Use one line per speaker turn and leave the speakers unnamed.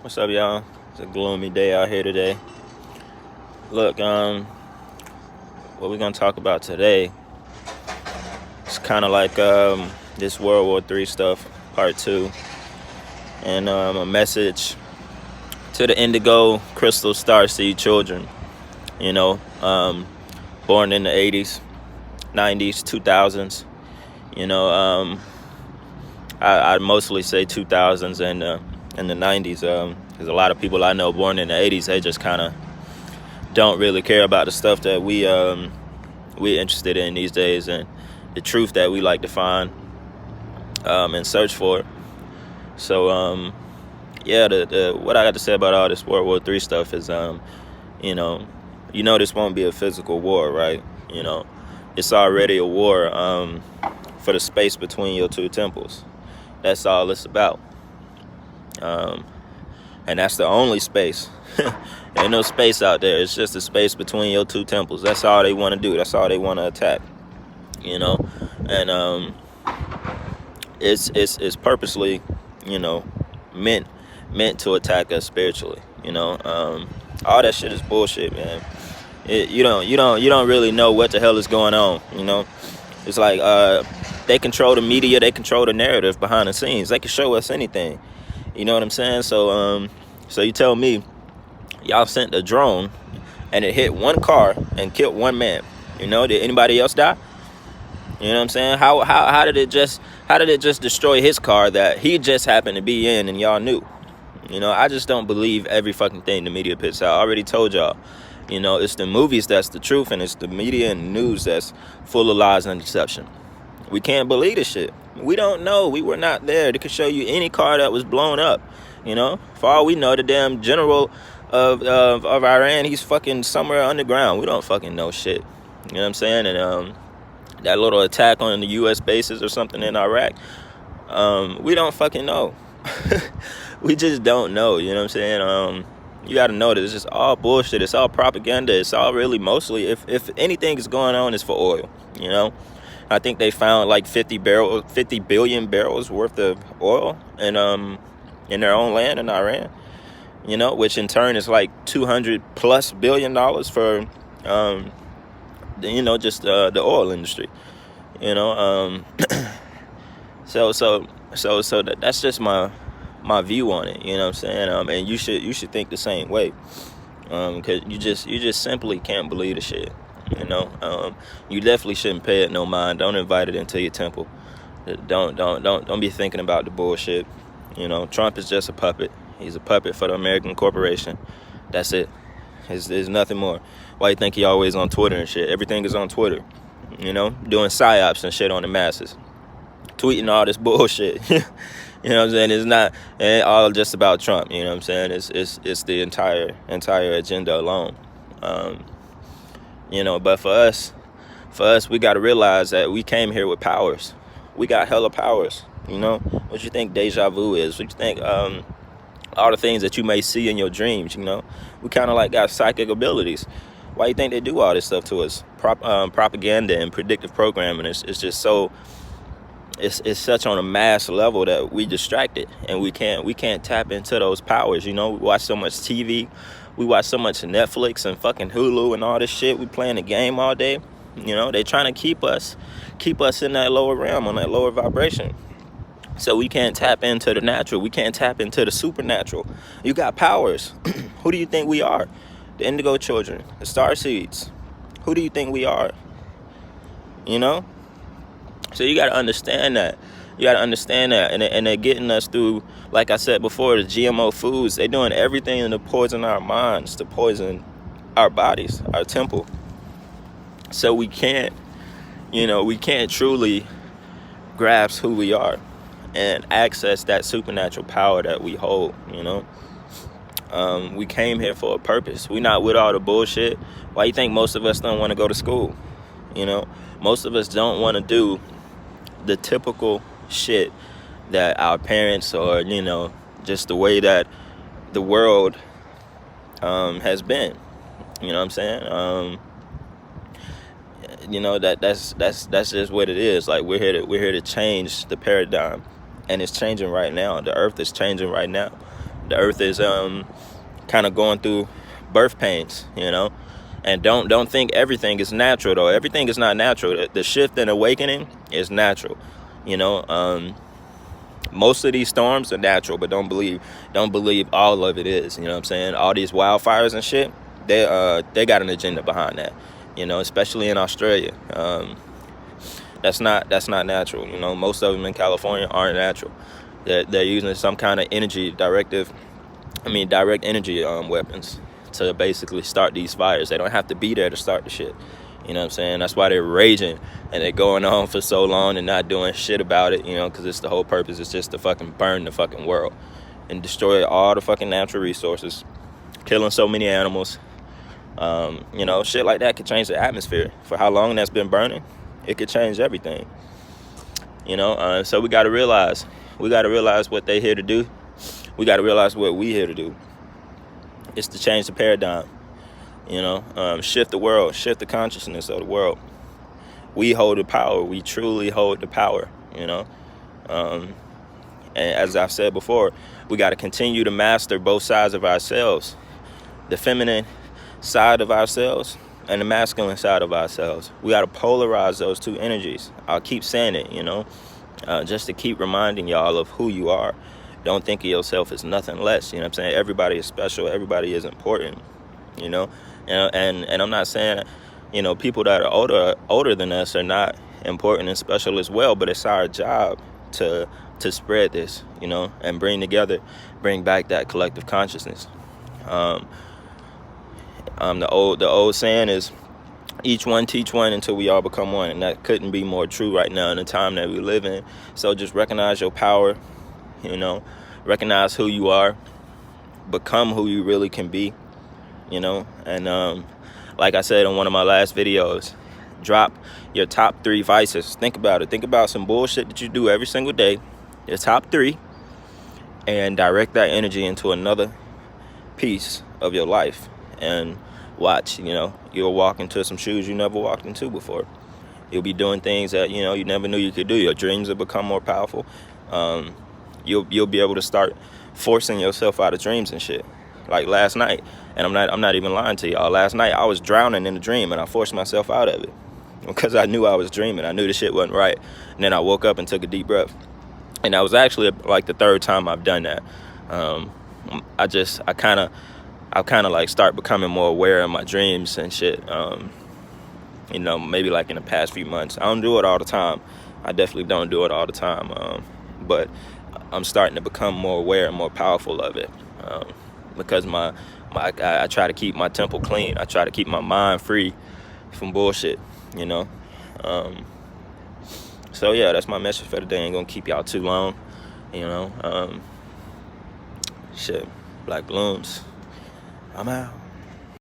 What's up, y'all? It's a gloomy day out here today. Look, what we're gonna talk about today, it's kind of like this World War III stuff, part 2, and a message to the indigo-crystal starseed children. You know, born in the 80s, 90s, 2000s. You know, I'd mostly say 2000s and in the 90s, because a lot of people I know born in the 80s, they just kind of don't really care about the stuff that we're interested in these days, and the truth that we like to find and search for. So yeah, the what I got to say about all this World War III stuff is you know this won't be a physical war, right? It's already a war for the space between your two temples. That's all it's about. And that's the only space. Ain't no space out there. It's just the space between your two temples. That's all they want to do. That's all they want to attack. And it's purposely, meant to attack us spiritually. All that shit is bullshit, man. You don't really know what the hell is going on. It's like they control the media. They control the narrative behind the scenes. They can show us anything. You know what I'm saying? So you tell me, y'all sent a drone and it hit one car and killed one man. Did anybody else die? You know what I'm saying? How did it just destroy his car that he just happened to be in and y'all knew? I just don't believe every fucking thing the media puts out. I already told y'all. It's the movies that's the truth, and it's the media and news that's full of lies and deception. We can't believe this shit. We don't know. We were not there. They could show you any car that was blown up. For all we know, the damn general of Iran, he's fucking somewhere underground. We don't fucking know shit. You know what I'm saying? And that little attack on the U.S. bases or something in Iraq, we don't fucking know. We just don't know. You know what I'm saying? You got to know that it's just all bullshit. It's all propaganda. It's all really mostly, if anything is going on, it's for oil. I think they found like 50 billion barrels worth of oil in their own land in Iran. Which in turn is like $200+ billion for just the oil industry. So that's just my view on it. You know what I'm saying? And you should think the same way, because you just simply can't believe the shit. You definitely shouldn't pay it no mind. Don't invite it into your temple. Don't be thinking about the bullshit. Trump is just a puppet. He's a puppet for the American corporation. That's it. There's nothing more. Why you think he always on Twitter and shit? Everything is on Twitter. Doing psyops and shit on the masses, tweeting all this bullshit. You know what I'm saying? It's not all just about Trump. You know what I'm saying? It's the entire agenda alone. But for us, we got to realize that we came here with powers. We got hella powers. What you think deja vu is? What you think all the things that you may see in your dreams? We kind of like got psychic abilities. Why you think they do all this stuff to us? Propaganda and predictive programming. It's just so. It's such on a mass level that we distracted, and we can't tap into those powers. We watch so much TV, we watch so much Netflix and fucking Hulu and all this shit. We playing the game all day. They trying to keep us in that lower realm, on that lower vibration. So we can't tap into the natural. We can't tap into the supernatural. You got powers. Who do you think we are? The indigo children, the star seeds. Who do you think we are? So you got to understand that. And they're getting us through, like I said before, the GMO foods. They're doing everything to poison our minds, to poison our bodies, our temple. So we can't truly grasp who we are and access that supernatural power that we hold. We came here for a purpose. We're not with all the bullshit. Why you think most of us don't want to go to school? Most of us don't want to do the typical shit that our parents, or just the way that the world has been. You know what I'm saying? That's just what it is. Like we're here to change the paradigm, and it's changing right now. The earth is changing right now. The earth is kind of going through birth pains, you know. And don't think everything is natural, though. Everything is not natural. The shift and awakening is natural, you know. Most of these storms are natural, but don't believe all of it is. You know what I'm saying? All these wildfires and shit, they got an agenda behind that, you know, especially in Australia. That's not natural. You know, most of them in California aren't natural. They're using some kind of direct energy weapons to basically start these fires. They don't have to be there to start the shit. You know what I'm saying? That's why they're raging and they're going on for so long and not doing shit about it, you know, because it's the whole purpose is just to fucking burn the fucking world and destroy all the fucking natural resources, killing so many animals. You know, shit like that could change the atmosphere. For how long that's been burning, it could change everything. You know, so we got to realize what they here to do. We got to realize what we here to do. It's to change the paradigm. You know, shift the world, shift the consciousness of the world. We hold the power. We truly hold the power, you know. And as I've said before, we got to continue to master both sides of ourselves. The feminine side of ourselves and the masculine side of ourselves. We got to polarize those two energies. I'll keep saying it, you know, just to keep reminding y'all of who you are. Don't think of yourself as nothing less. You know what I'm saying? Everybody is special. Everybody is important, you know. And I'm not saying, you know, people that are older than us are not important and special as well, but it's our job to spread this, you know, and bring back that collective consciousness. The old saying is, each one teach one until we all become one, and that couldn't be more true right now in the time that we live in. So just recognize your power, you know, recognize who you are, become who you really can be. You know, and like I said in one of my last videos, drop your top 3 vices. Think about it. Think about some bullshit that you do every single day, your top 3, and direct that energy into another piece of your life. And watch, you know, you'll walk into some shoes you never walked into before. You'll be doing things that, you know, you never knew you could do. Your dreams will become more powerful. You'll be able to start forcing yourself out of dreams and shit. Like last night, and I'm not even lying to y'all. Last night I was drowning in a dream, and I forced myself out of it because I knew I was dreaming. I knew the shit wasn't right. And then I woke up and took a deep breath, and that was actually like the 3rd time I've done that. I kind of like start becoming more aware of my dreams and shit. You know, maybe like in the past few months. I don't do it all the time. I definitely don't do it all the time. But I'm starting to become more aware and more powerful of it. Because I try to keep my temple clean. I try to keep my mind free from bullshit, you know. So yeah, that's my message for today. Ain't gonna keep y'all too long, you know. Shit, Black Balloons, I'm out.